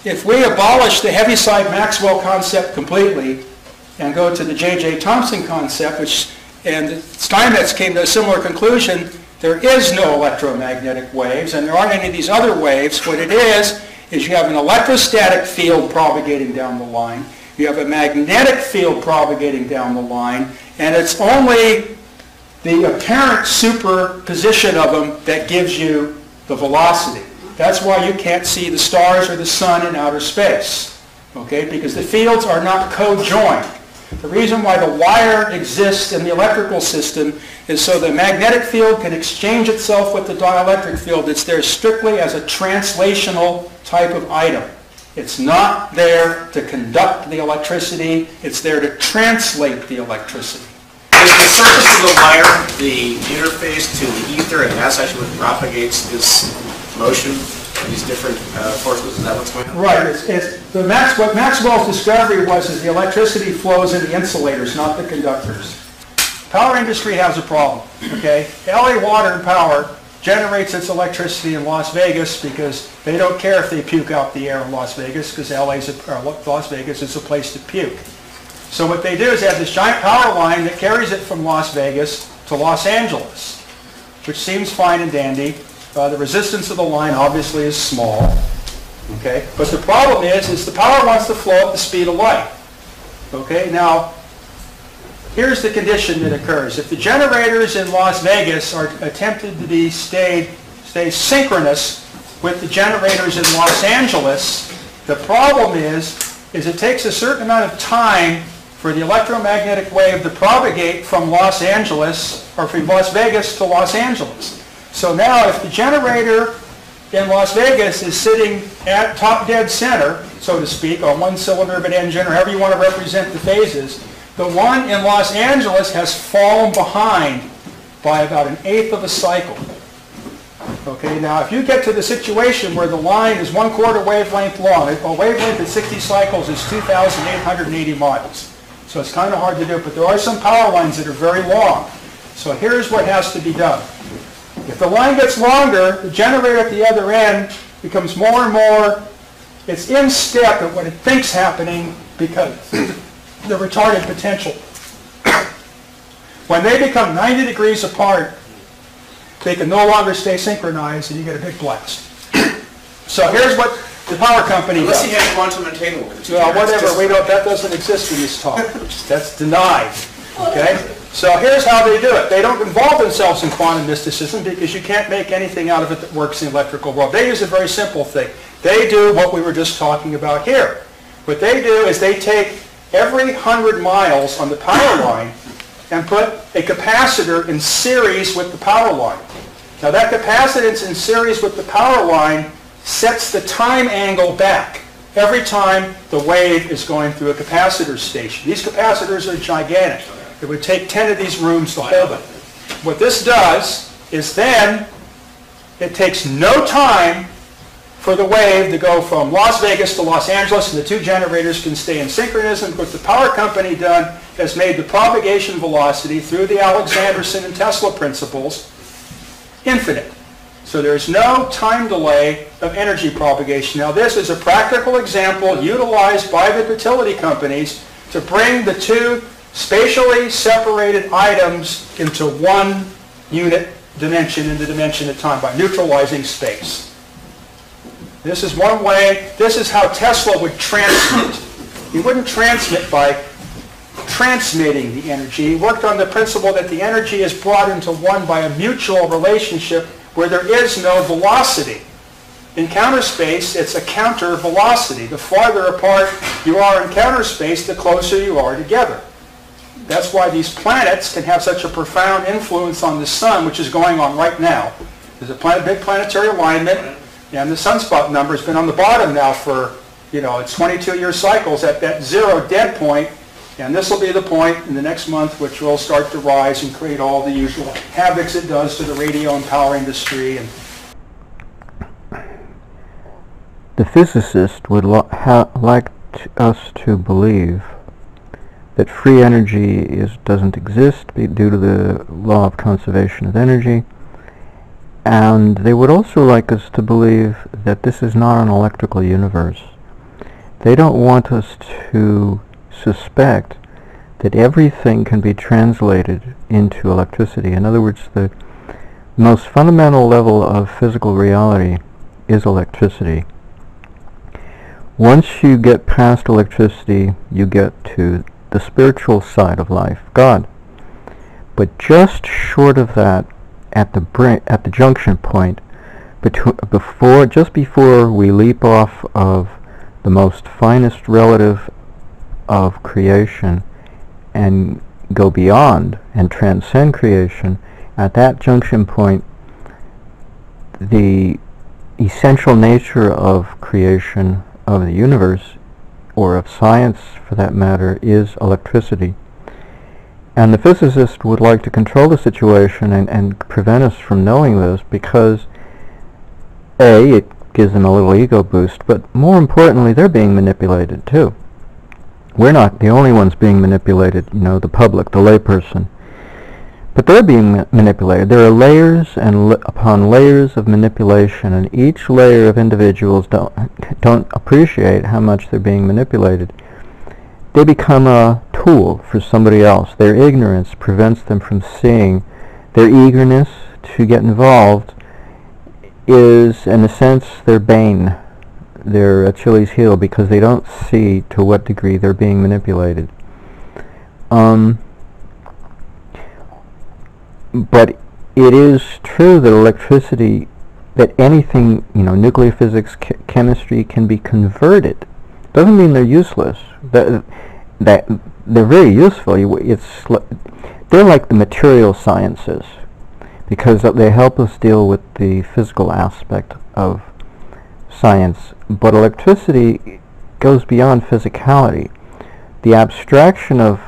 if we abolish the Heaviside Maxwell concept completely and go to the J.J. Thomson concept, and Steinmetz came to a similar conclusion, there is no electromagnetic waves, and there aren't any of these other waves. What it is you have an electrostatic field propagating down the line, you have a magnetic field propagating down the line, and it's only the apparent superposition of them that gives you the velocity. That's why you can't see the stars or the sun in outer space, okay? Because the fields are not co-joined. The reason why the wire exists in the electrical system is so the magnetic field can exchange itself with the dielectric field. It's there strictly as a translational type of item. It's not there to conduct the electricity. It's there to translate the electricity. Is the surface of the wire the interface to the ether, and that's actually what propagates this motion, these different forces? Is that what's going on? Right. What Maxwell's discovery was is the electricity flows in the insulators, not the conductors. Power industry has a problem. Okay, LA Water and Power generates its electricity in Las Vegas because they don't care if they puke out the air in Las Vegas, because Las Vegas is a place to puke. So what they do is they have this giant power line that carries it from Las Vegas to Los Angeles, which seems fine and dandy. The resistance of the line obviously is small. Okay, but the problem is the power wants to flow at the speed of light. Okay, now here's the condition that occurs. If the generators in Las Vegas are attempted to stay synchronous with the generators in Los Angeles, the problem is it takes a certain amount of time for the electromagnetic wave to propagate from Los Angeles, or from Las Vegas to Los Angeles. So now if the generator in Las Vegas is sitting at top dead center, so to speak, on one cylinder of an engine, or however you want to represent the phases, the one in Los Angeles has fallen behind by about 1/8 of a cycle. Okay, now if you get to the situation where the line is 1/4 wavelength long, a wavelength at 60 cycles is 2,880 miles. So it's kind of hard to do, but there are some power lines that are very long. So here's what has to be done. If the line gets longer, the generator at the other end becomes more and more, it's in step with what it thinks happening because the retarded potential. When they become 90 degrees apart, they can no longer stay synchronized, and you get a big blast. So here's what the power company does. Unless you have quantum entanglement. Well, whatever, that doesn't exist in this talk. That's denied. Okay? So here's how they do it. They don't involve themselves in quantum mysticism because you can't make anything out of it that works in the electrical world. They use a very simple thing. They do what we were just talking about here. What they do is they take every 100 miles on the power line and put a capacitor in series with the power line. Now that capacitance in series with the power line sets the time angle back every time the wave is going through a capacitor station. These capacitors are gigantic. It would take 10 of these rooms to hold them. What this does is then it takes no time for the wave to go from Las Vegas to Los Angeles, and the two generators can stay in synchronism. What the power company done has made the propagation velocity through the Alexanderson and Tesla principles infinite. So there's no time delay of energy propagation. Now this is a practical example utilized by the utility companies to bring the two spatially separated items into one unit dimension in the dimension of time by neutralizing space. This is one way. This is how Tesla would transmit. He wouldn't transmit by transmitting the energy. He worked on the principle that the energy is brought into one by a mutual relationship where there is no velocity. In counter space, it's a counter velocity. The farther apart you are in counter space, the closer you are together. That's why these planets can have such a profound influence on the sun, which is going on right now. There's a big planetary alignment, and the sunspot number has been on the bottom now for, it's 22-year cycles at that zero dead point, and this will be the point in the next month which will start to rise and create all the usual havocs it does to the radio and power industry. The physicist would like us to believe that free energy doesn't exist due to the law of conservation of energy, and they would also like us to believe that this is not an electrical universe, They don't want us to suspect that everything can be translated into electricity. In other words, the most fundamental level of physical reality is electricity. Once you get past electricity, you get to the spiritual side of life, God. But just short of that, at the junction point, just before we leap off of the most finest relative of creation and go beyond and transcend creation, at that junction point, the essential nature of creation, of the universe, or of science for that matter, is electricity. And the physicist would like to control the situation and prevent us from knowing this because A, it gives them a little ego boost, but more importantly, they're being manipulated too. We're not the only ones being manipulated, the public, the layperson. But they're being manipulated. There are layers and upon layers of manipulation, and each layer of individuals don't appreciate how much they're being manipulated. They become a tool for somebody else. Their ignorance prevents them from seeing. Their eagerness to get involved is, in a sense, their bane, their Achilles heel, because they don't see to what degree they're being manipulated. But it is true that electricity, that anything, nuclear physics, chemistry can be converted. Doesn't mean they're useless. That they're very useful. They're like the material sciences because they help us deal with the physical aspect of science. But electricity goes beyond physicality. The abstraction of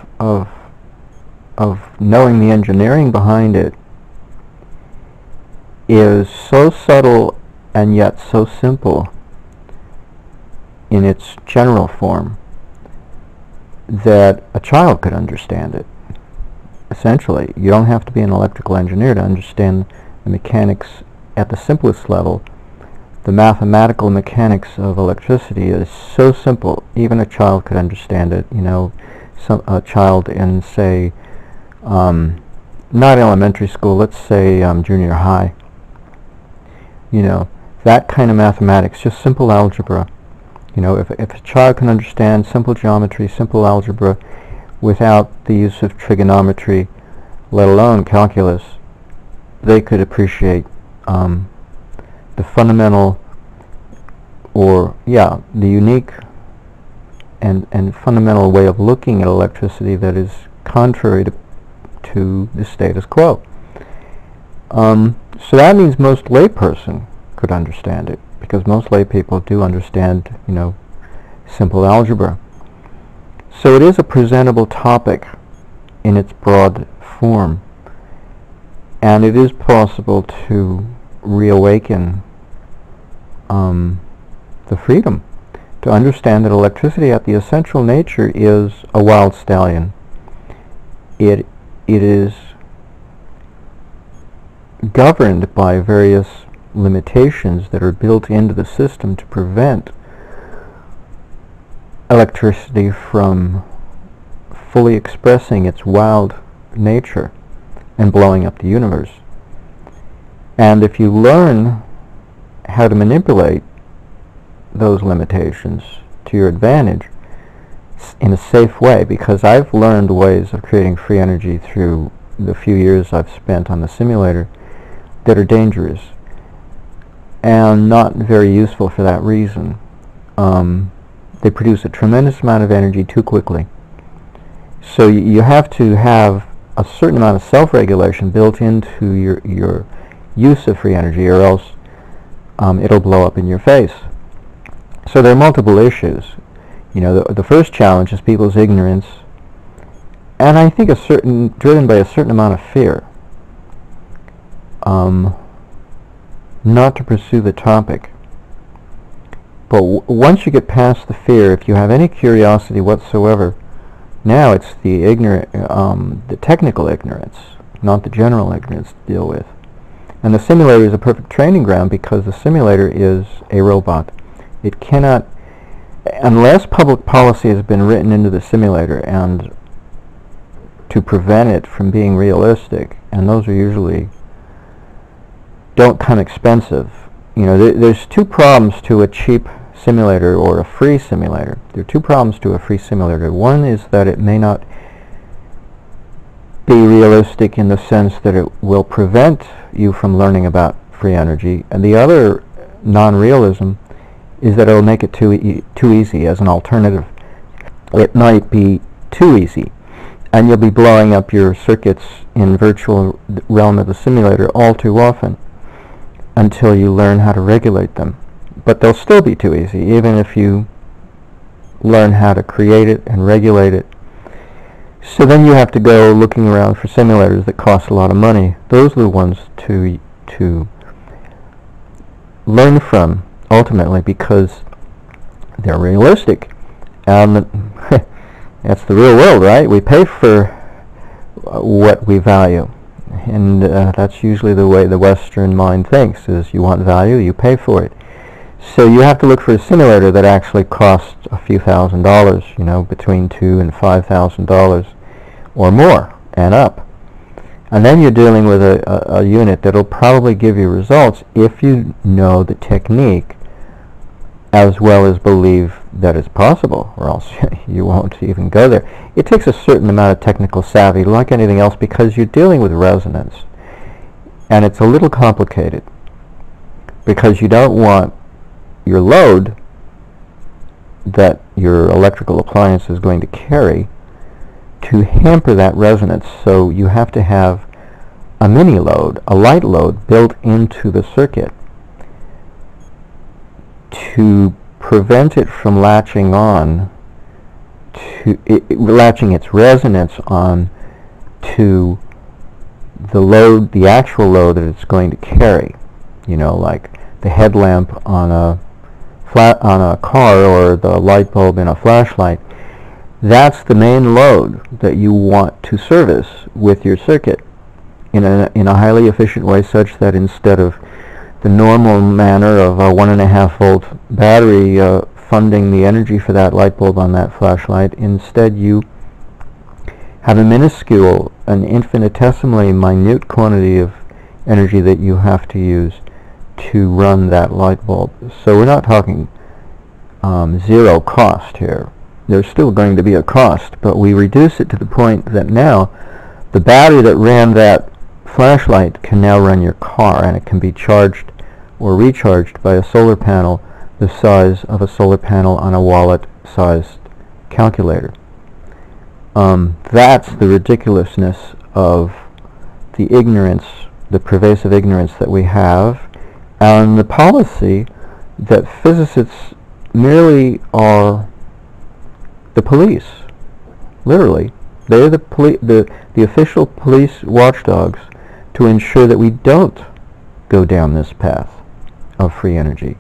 knowing the engineering behind it is so subtle and yet so simple in its general form that a child could understand it. Essentially, you don't have to be an electrical engineer to understand the mechanics at the simplest level. The mathematical mechanics of electricity is so simple, even a child could understand it. A child in, say, not elementary school, let's say junior high. That kind of mathematics, just simple algebra. If a child can understand simple geometry, simple algebra, without the use of trigonometry, let alone calculus, they could appreciate the fundamental, the unique and fundamental way of looking at electricity that is contrary to the status quo. So that means most layperson could understand it, because most lay people do understand, simple algebra. So it is a presentable topic in its broad form, and it is possible to reawaken the freedom to understand that electricity at the essential nature is a wild stallion. It is governed by various limitations that are built into the system to prevent electricity from fully expressing its wild nature and blowing up the universe. And if you learn how to manipulate those limitations to your advantage in a safe way, because I've learned ways of creating free energy through the few years I've spent on the simulator that are dangerous and not very useful for that reason. They produce a tremendous amount of energy too quickly. So you have to have a certain amount of self-regulation built into your use of free energy, or else it'll blow up in your face. So there are multiple issues. The first challenge is people's ignorance, and I think driven by a certain amount of fear, not to pursue the topic. But once you get past the fear, if you have any curiosity whatsoever, now it's the the technical ignorance, not the general ignorance to deal with. And the simulator is a perfect training ground, because the simulator is a robot. It cannot unless public policy has been written into the simulator and to prevent it from being realistic, and those are usually don't come expensive. You know, there's two problems to a cheap simulator or a free simulator. There are two problems to a free simulator. One is that it may not be realistic in the sense that it will prevent you from learning about free energy, and the other non-realism is that it will make it too easy as an alternative. It might be too easy, and you'll be blowing up your circuits in virtual realm of the simulator all too often until you learn how to regulate them. But they'll still be too easy, even if you learn how to create it and regulate it. So then you have to go looking around for simulators that cost a lot of money. Those are the ones to learn from, ultimately, because they're realistic. And that's the real world, right? We pay for what we value. And that's usually the way the Western mind thinks, is you want value, you pay for it. So you have to look for a simulator that actually costs a few $1,000s, you know, between $2,000 and $5,000 or more and up. And then you're dealing with a unit that'll probably give you results if you know the technique as well as believe that it's possible, or else you won't even go there. It takes a certain amount of technical savvy, like anything else, because you're dealing with resonance. And it's a little complicated, because you don't want your load that your electrical appliance is going to carry to hamper that resonance. So you have to have a mini load, a light load, built into the circuit to prevent it from latching on to latching its resonance on to the load, the actual load that it's going to carry. You know, like the headlamp on a car or the light bulb in a flashlight. That's the main load that you want to service with your circuit in a highly efficient way, such that instead of the normal manner of a 1.5 volt battery funding the energy for that light bulb on that flashlight, instead you have a minuscule, an infinitesimally minute quantity of energy that you have to use to run that light bulb. So we're not talking zero cost here. There's still going to be a cost, but we reduce it to the point that now the battery that ran that flashlight can now run your car, and it can be charged or recharged by a solar panel the size of a solar panel on a wallet-sized calculator. That's the ridiculousness of the ignorance, the pervasive ignorance that we have, and the policy that physicists merely are the police. Literally, they're the official police watchdogs to ensure that we don't go down this path of free energy.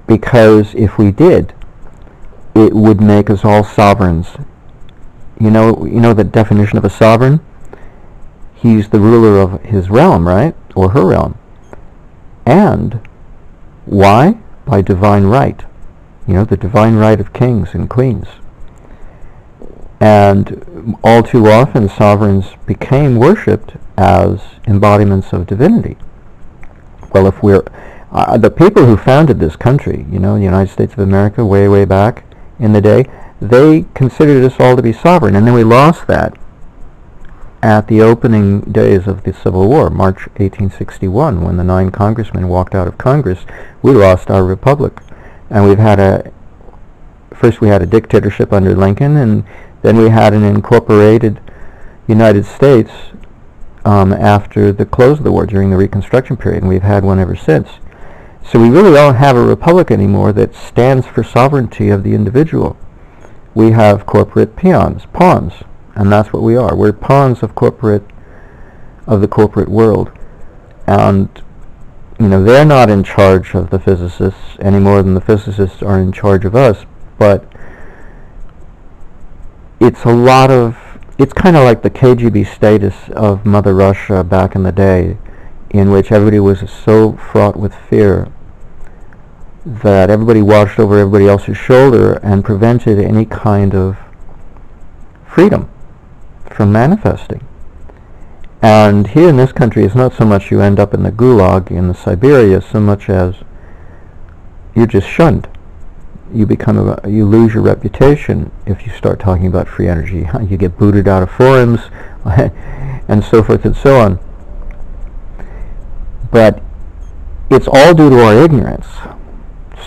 Because if we did, it would make us all sovereigns. You know the definition of a sovereign? He's the ruler of his realm, right? Or her realm. And why? By divine right. You know, the divine right of kings and queens. And all too often, sovereigns became worshipped as embodiments of divinity. Well, if we're the people who founded this country, you know, the United States of America, way, way back in the day, they considered us all to be sovereign, and then we lost that at the opening days of the Civil War, March 1861, when the 9 congressmen walked out of Congress. We lost our republic, and we've had first we had a dictatorship under Lincoln, and then we had an incorporated United States after the close of the war, during the Reconstruction period, and we've had one ever since. So we really don't have a republic anymore that stands for sovereignty of the individual. We have corporate pawns, and that's what we are. We're pawns of the corporate world. And you know, they're not in charge of the physicists any more than the physicists are in charge of us, but it's kind of like the KGB status of Mother Russia back in the day, in which everybody was so fraught with fear that everybody watched over everybody else's shoulder and prevented any kind of freedom from manifesting. And here in this country, it's not so much you end up in the gulag in the Siberia, so much as you're just shunned. You you lose your reputation if you start talking about free energy. You get booted out of forums and so forth and so on. But it's all due to our ignorance.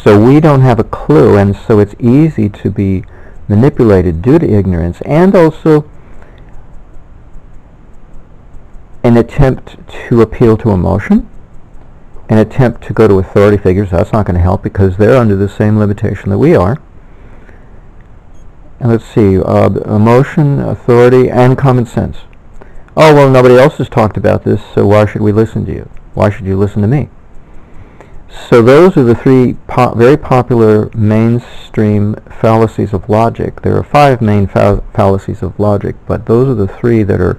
So we don't have a clue, and so it's easy to be manipulated due to ignorance, and also an attempt to appeal to emotion, an attempt to go to authority figures. That's not going to help because they're under the same limitation that we are. And let's see, emotion, authority, and common sense. Oh, well, nobody else has talked about this, so why should we listen to you? Why should you listen to me? So those are the three very popular mainstream fallacies of logic. There are 5 main fallacies of logic, but those are the 3 that are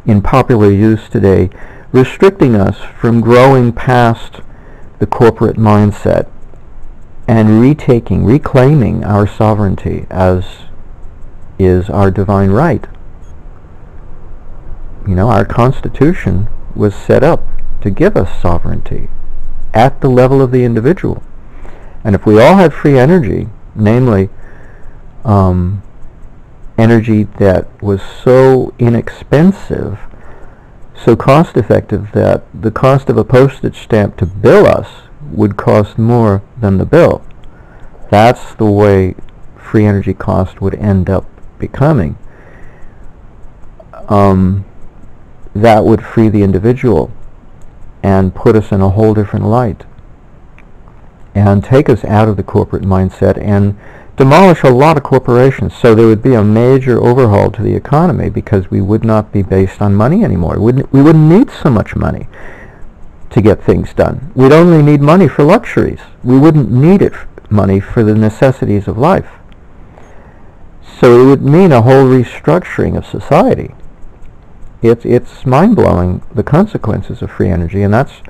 in popular use today, restricting us from growing past the corporate mindset and reclaiming our sovereignty as is our divine right. You know, our Constitution was set up to give us sovereignty at the level of the individual. And if we all had free energy, namely energy that was so inexpensive, so cost effective that the cost of a postage stamp to bill us would cost more than the bill, that's the way free energy cost would end up becoming. That would free the individual and put us in a whole different light and take us out of the corporate mindset and demolish a lot of corporations. So there would be a major overhaul to the economy because we would not be based on money anymore. We wouldn't need so much money to get things done. We'd only need money for luxuries. We wouldn't need money for the necessities of life. So it would mean a whole restructuring of society. It's mind-blowing, the consequences of free energy, and that's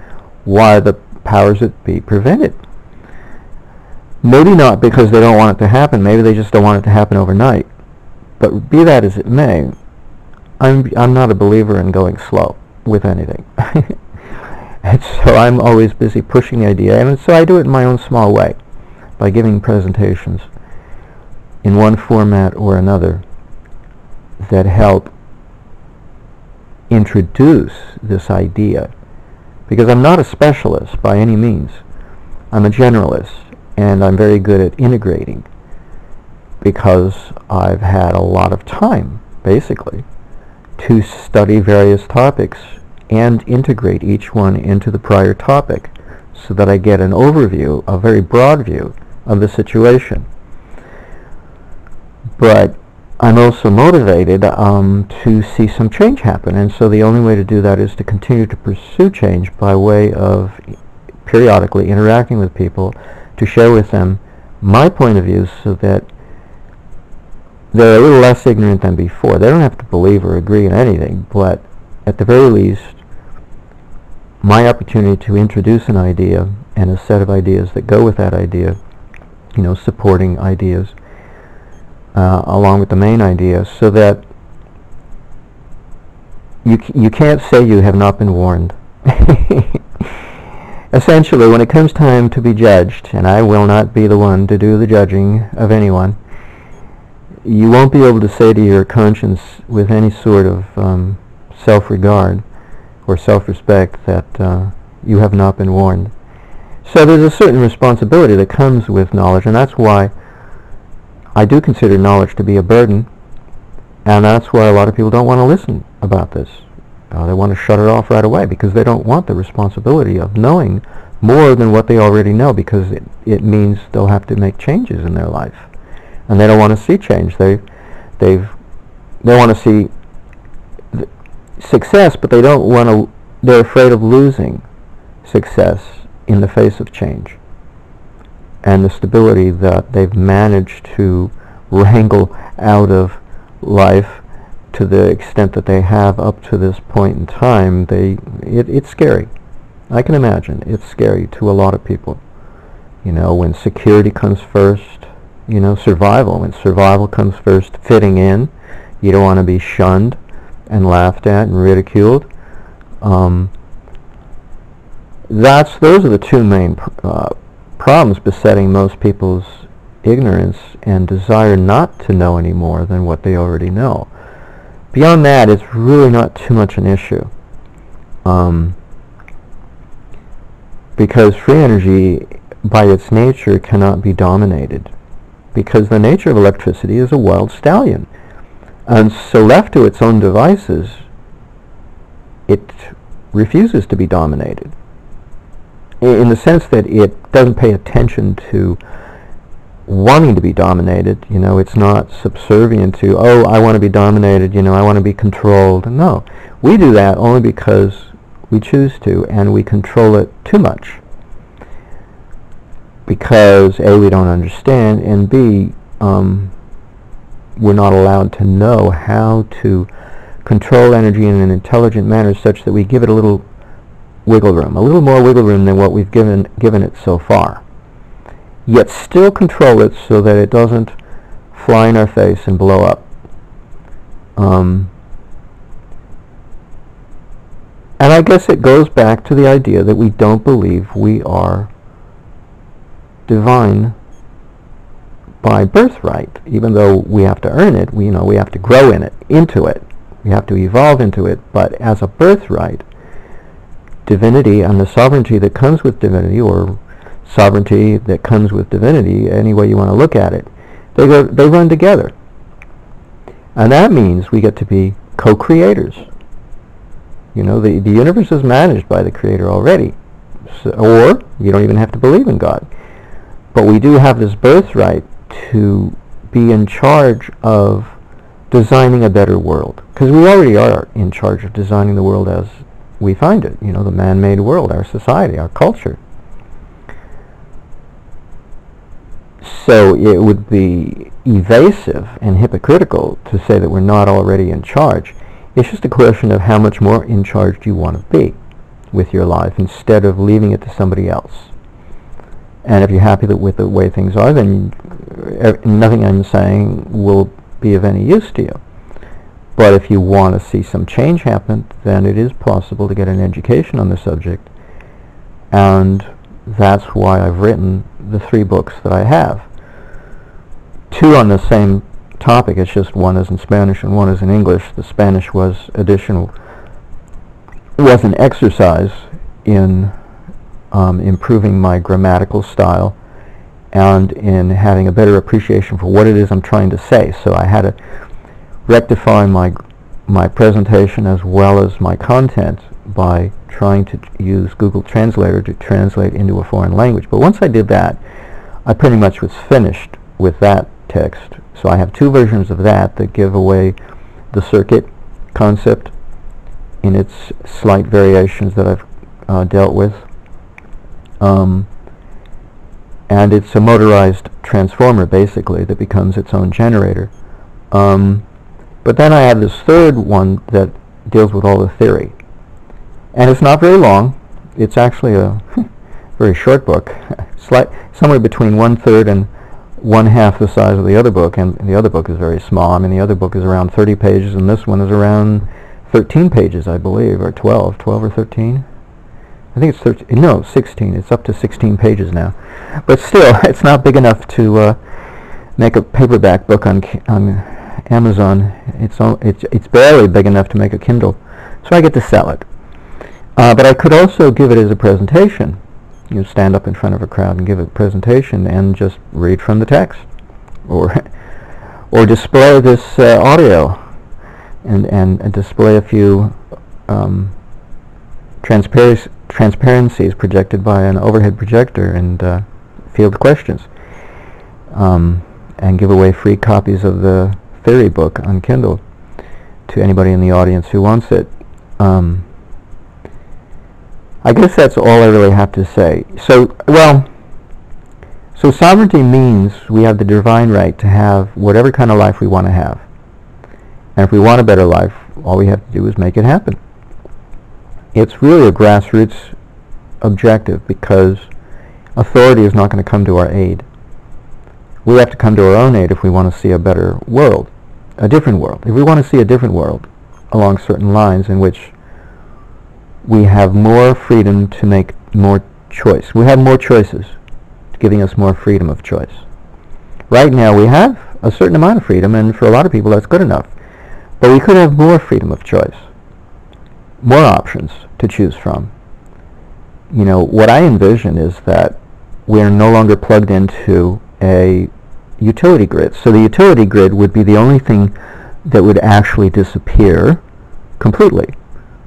why the powers that be prevent it. Maybe not because they don't want it to happen, maybe they just don't want it to happen overnight. But be that as it may, I'm not a believer in going slow with anything. And so I'm always busy pushing the idea, and so I do it in my own small way, by giving presentations in one format or another that help introduce this idea, because I'm not a specialist by any means. I'm a generalist, and I'm very good at integrating because I've had a lot of time, basically, to study various topics and integrate each one into the prior topic so that I get an overview, a very broad view of the situation. But I'm also motivated to see some change happen, and so the only way to do that is to continue to pursue change by way of periodically interacting with people to share with them my point of view so that they're a little less ignorant than before. They don't have to believe or agree in anything, but at the very least, my opportunity to introduce an idea and a set of ideas that go with that idea, you know, supporting ideas, along with the main idea, so that you can't say you have not been warned. Essentially, when it comes time to be judged, and I will not be the one to do the judging of anyone, you won't be able to say to your conscience with any sort of self-regard or self-respect that you have not been warned. So there's a certain responsibility that comes with knowledge, and that's why I do consider knowledge to be a burden, and that's why a lot of people don't want to listen about this. They want to shut it off right away because they don't want the responsibility of knowing more than what they already know, because it means they'll have to make changes in their life, and they don't want to see change. They want to see success, but they don't want to. They're afraid of losing success in the face of change and the stability that they've managed to wrangle out of life to the extent that they have up to this point in time. It's scary. I can imagine it's scary to a lot of people You know, when security comes first, you know, survival. When survival comes first, fitting in. You don't want to be shunned and laughed at and ridiculed. Those are the two main problems besetting most people's ignorance and desire not to know any more than what they already know. Beyond that, it's really not too much an issue. Because free energy, by its nature, cannot be dominated. Because the nature of electricity is a wild stallion. And so left to its own devices, it refuses to be dominated. In the sense that it doesn't pay attention to wanting to be dominated. You know, it's not subservient to, oh, I want to be dominated, you know, I want to be controlled. No, we do that only because we choose to, and we control it too much. Because A, we don't understand, and B, we're not allowed to know how to control energy in an intelligent manner such that we give it a little wiggle room, a little more wiggle room than what we've given it so far. Yet still control it so that it doesn't fly in our face and blow up. And I guess it goes back to the idea that we don't believe we are divine by birthright, even though we have to earn it. We have to grow into it. We have to evolve into it. But as a birthright, divinity and the sovereignty that comes with divinity, or sovereignty that comes with divinity, any way you want to look at it, they run together. And that means we get to be co-creators. You know, the universe is managed by the Creator already. Or you don't even have to believe in God. But we do have this birthright to be in charge of designing a better world. Because we already are in charge of designing the world as we find it. You know, the man-made world, our society, our culture. So it would be evasive and hypocritical to say that we're not already in charge. It's just a question of how much more in charge do you want to be with your life instead of leaving it to somebody else. And if you're happy with the way things are, then nothing I'm saying will be of any use to you. But if you want to see some change happen, then it is possible to get an education on the subject. And that's why I've written the 3 books that I have. 2 on the same topic. It's just one is in Spanish and one is in English. The Spanish was an exercise in improving my grammatical style and in having a better appreciation for what it is I'm trying to say. So I had to rectify my presentation as well as my content by trying to use Google Translator to translate into a foreign language. But once I did that, I pretty much was finished with that text. So I have 2 versions of that give away the circuit concept in its slight variations that I've dealt with. And it's a motorized transformer, basically, that becomes its own generator. But then I have this 3rd one that deals with all the theory. And it's not very long. It's actually a very short book, somewhere between 1/3 and 1/2 the size of the other book, and the other book is very small. I mean, the other book is around 30 pages, and this one is around 13 pages, I believe, or 12 or 13. I think it's 13, no, 16. It's up to 16 pages now. But still, it's not big enough to make a paperback book on Amazon. It's barely big enough to make a Kindle. So I get to sell it. But I could also give it as a presentation. You know, stand up in front of a crowd and give a presentation and just read from the text. Or display this audio and display a few transparencies projected by an overhead projector and field questions. And give away free copies of the theory book on Kindle to anybody in the audience who wants it. I guess that's all I really have to say. So sovereignty means we have the divine right to have whatever kind of life we want to have. And if we want a better life, all we have to do is make it happen. It's really a grassroots objective because authority is not going to come to our aid. We have to come to our own aid if we want to see a better world, a different world. If we want to see a different world along certain lines in which we have more freedom to make more choice. We have more choices, giving us more freedom of choice. Right now we have a certain amount of freedom, and for a lot of people that's good enough. But we could have more freedom of choice, more options to choose from. You know, what I envision is that we're no longer plugged into a utility grid. So the utility grid would be the only thing that would actually disappear completely,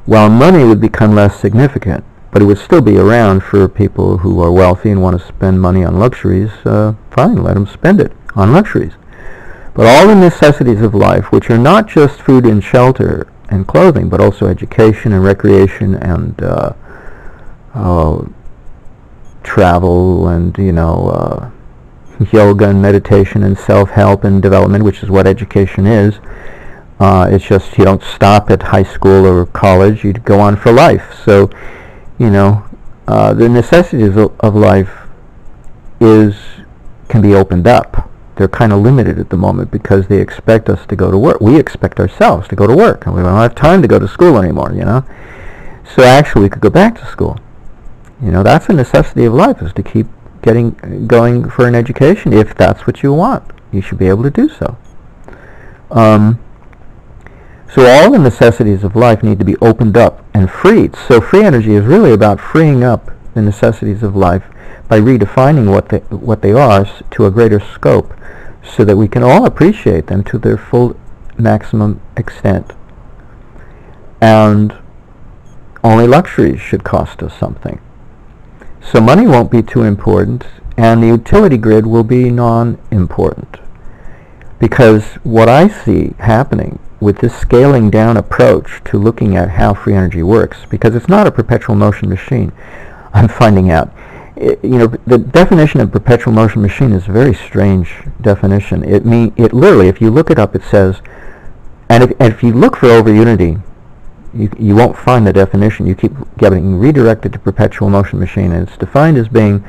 while money would become less significant. But it would still be around for people who are wealthy and want to spend money on luxuries. Fine, let them spend it on luxuries. But all the necessities of life, which are not just food and shelter and clothing, but also education and recreation and travel and, you know, yoga and meditation and self-help and development, which is what education is. It's just you don't stop at high school or college, you go on for life. So, you know, the necessities of life can be opened up. They're kind of limited at the moment because they expect us to go to work. We expect ourselves to go to work, and we don't have time to go to school anymore, you know. So actually we could go back to school. You know, that's a necessity of life, is to keep going for an education. If that's what you want, you should be able to do so. So all the necessities of life need to be opened up and freed. So free energy is really about freeing up the necessities of life by redefining what they are to a greater scope, so that we can all appreciate them to their full maximum extent. And only luxuries should cost us something. So money won't be too important, and the utility grid will be non-important. Because what I see happening with this scaling down approach to looking at how free energy works, because it's not a perpetual motion machine, I'm finding out. You know, the definition of perpetual motion machine is a very strange definition. It literally, if you look it up, it says, and if you look for over unity, you won't find the definition. You keep getting redirected to perpetual motion machine, and it's defined as being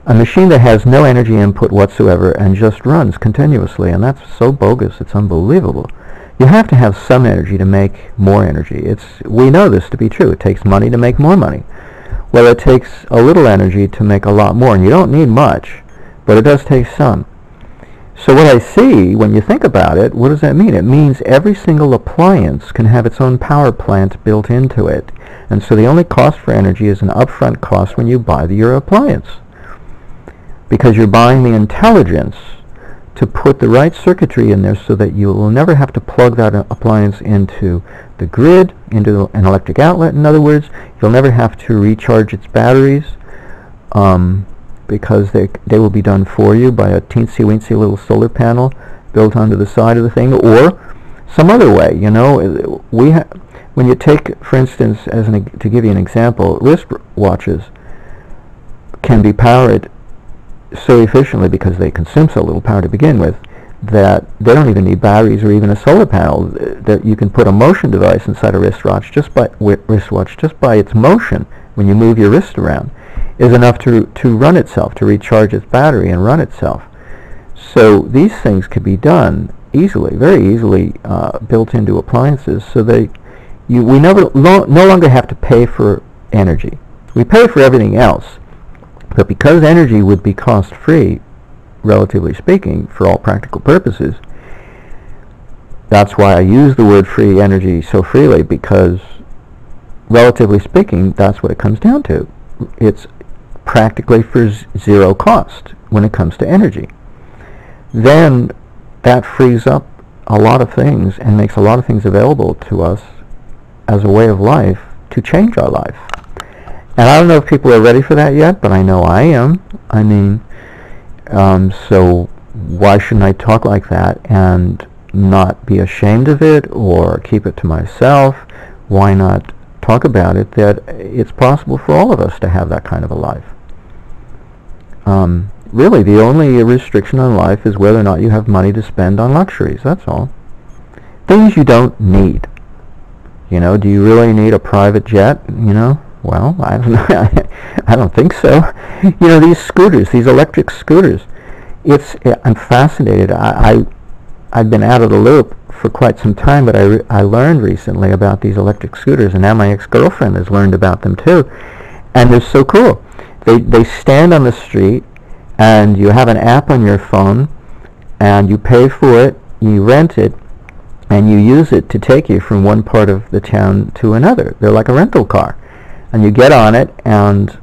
a machine that has no energy input whatsoever and just runs continuously. And that's so bogus, it's unbelievable. You have to have some energy to make more energy. We know this to be true. It takes money to make more money. Well, it takes a little energy to make a lot more, and you don't need much, but it does take some. So what I see, when you think about it, what does that mean? It means every single appliance can have its own power plant built into it. And so the only cost for energy is an upfront cost when you buy your appliance, because you're buying the intelligence to put the right circuitry in there so that you will never have to plug that appliance into the grid, into an electric outlet. In other words, you'll never have to recharge its batteries, because they will be done for you by a teensy-weensy little solar panel built onto the side of the thing, or some other way. You know, when you take, for instance, to give you an example, wristwatches can be powered so efficiently, because they consume so little power to begin with, that they don't even need batteries or even a solar panel. That you can put a motion device inside a wristwatch just by its motion when you move your wrist around is enough to run itself, to recharge its battery and run itself. So these things could be done easily, very easily, built into appliances, so that we no longer have to pay for energy. We pay for everything else, but because energy would be cost-free, relatively speaking, for all practical purposes, that's why I use the word free energy so freely, because relatively speaking, that's what it comes down to. It's practically for zero cost when it comes to energy. Then that frees up a lot of things and makes a lot of things available to us as a way of life to change our life. And I don't know if people are ready for that yet, but I know I am. I mean, so why shouldn't I talk like that and not be ashamed of it or keep it to myself? Why not talk about it, that it's possible for all of us to have that kind of a life? Really, the only restriction on life is whether or not you have money to spend on luxuries. That's all. Things you don't need. You know, do you really need a private jet? You know, Well, I don't know. I don't think so. You know, these scooters, these electric scooters, I'm fascinated. I've been out of the loop for quite some time, but I learned recently about these electric scooters, and now my ex-girlfriend has learned about them too. And they're so cool. They stand on the street, and you have an app on your phone, and you pay for it, you rent it, and you use it to take you from one part of the town to another. They're like a rental car. And you get on it, and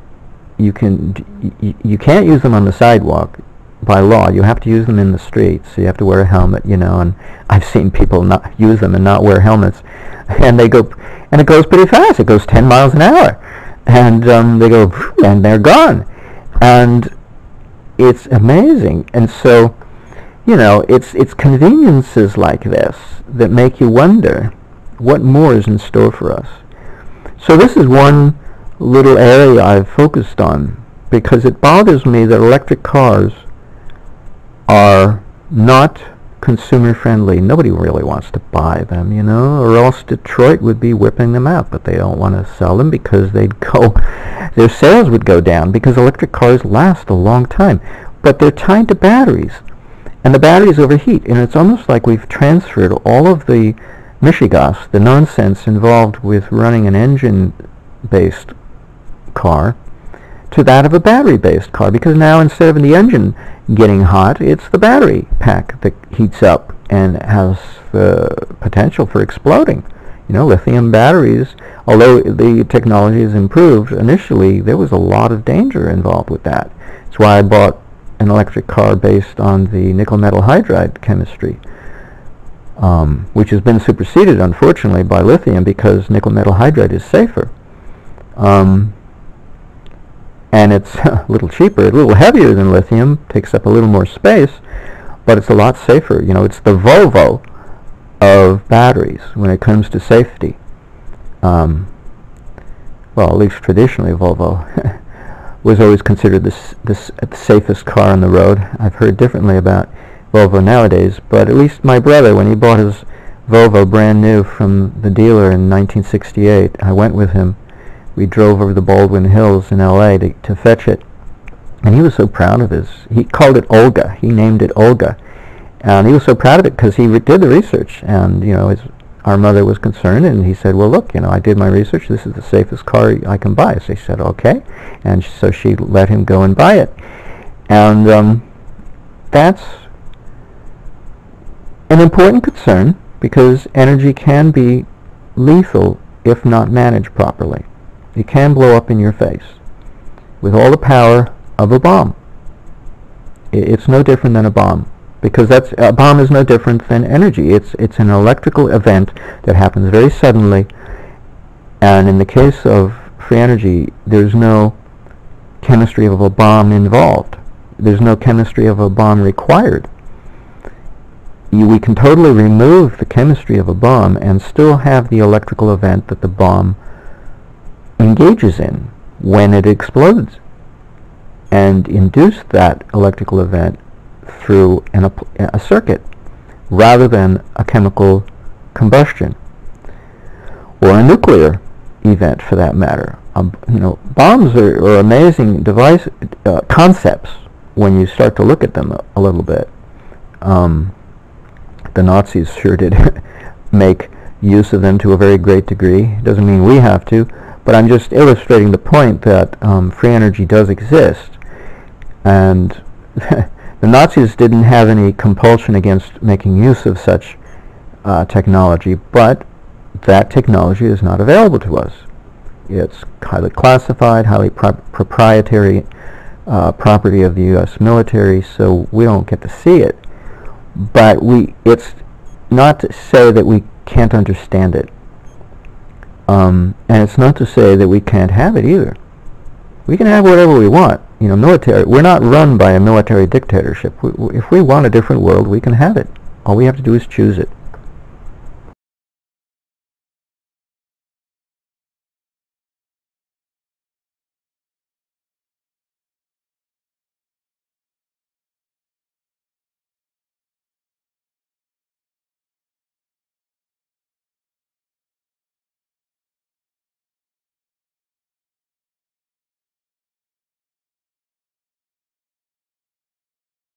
you can't use them on the sidewalk by law. You have to use them in the streets, so you have to wear a helmet, you know, and I've seen people not use them and not wear helmets. And it goes pretty fast. It goes 10 miles an hour. And they go, and they're gone. And it's amazing. And so, you know, it's conveniences like this that make you wonder what more is in store for us. So this is one little area I've focused on, because it bothers me that electric cars are not consumer friendly. Nobody really wants to buy them, you know, or else Detroit would be whipping them out, but they don't want to sell them because their sales would go down, because electric cars last a long time. But they're tied to batteries, and the batteries overheat, and it's almost like we've transferred all of the mishigas, the nonsense involved with running an engine-based car, to that of a battery-based car, because now instead of the engine getting hot, it's the battery pack that heats up and has the potential for exploding. You know, lithium batteries, although the technology has improved, initially there was a lot of danger involved with that. That's why I bought an electric car based on the nickel metal hydride chemistry, which has been superseded, unfortunately, by lithium, because nickel metal hydride is safer. And it's a little cheaper, a little heavier than lithium, takes up a little more space, but it's a lot safer. You know, it's the Volvo of batteries when it comes to safety. Well, at least traditionally, Volvo was always considered the safest car on the road. I've heard differently about Volvo nowadays, but at least my brother, when he bought his Volvo brand new from the dealer in 1968, I went with him. We drove over the Baldwin Hills in LA to fetch it, and he was so proud of he called it Olga. He named it Olga, and he was so proud of it because he did the research, and, you know, our mother was concerned, and he said, well, look, you know, I did my research. This is the safest car I can buy. So he said, okay, and so she let him go and buy it. And that's an important concern, because energy can be lethal if not managed properly. It can blow up in your face with all the power of a bomb. It's no different than a bomb, because a bomb is no different than energy. It's an electrical event that happens very suddenly, and in the case of free energy, there's no chemistry of a bomb involved. There's no chemistry of a bomb required. We can totally remove the chemistry of a bomb and still have the electrical event that the bomb engages in when it explodes, and induce that electrical event through a circuit rather than a chemical combustion or a nuclear event, for that matter. You know, bombs are amazing concepts when you start to look at them a little bit. The Nazis sure did make use of them to a very great degree. It doesn't mean we have to, but I'm just illustrating the point that free energy does exist. And the Nazis didn't have any compulsion against making use of such technology, but that technology is not available to us. It's highly classified, highly proprietary property of the U.S. military, so we don't get to see it. But it's not to say that we can't understand it. And it's not to say that we can't have it either. We can have whatever we want. You know, we're not run by a military dictatorship. If we want a different world, we can have it. All we have to do is choose it.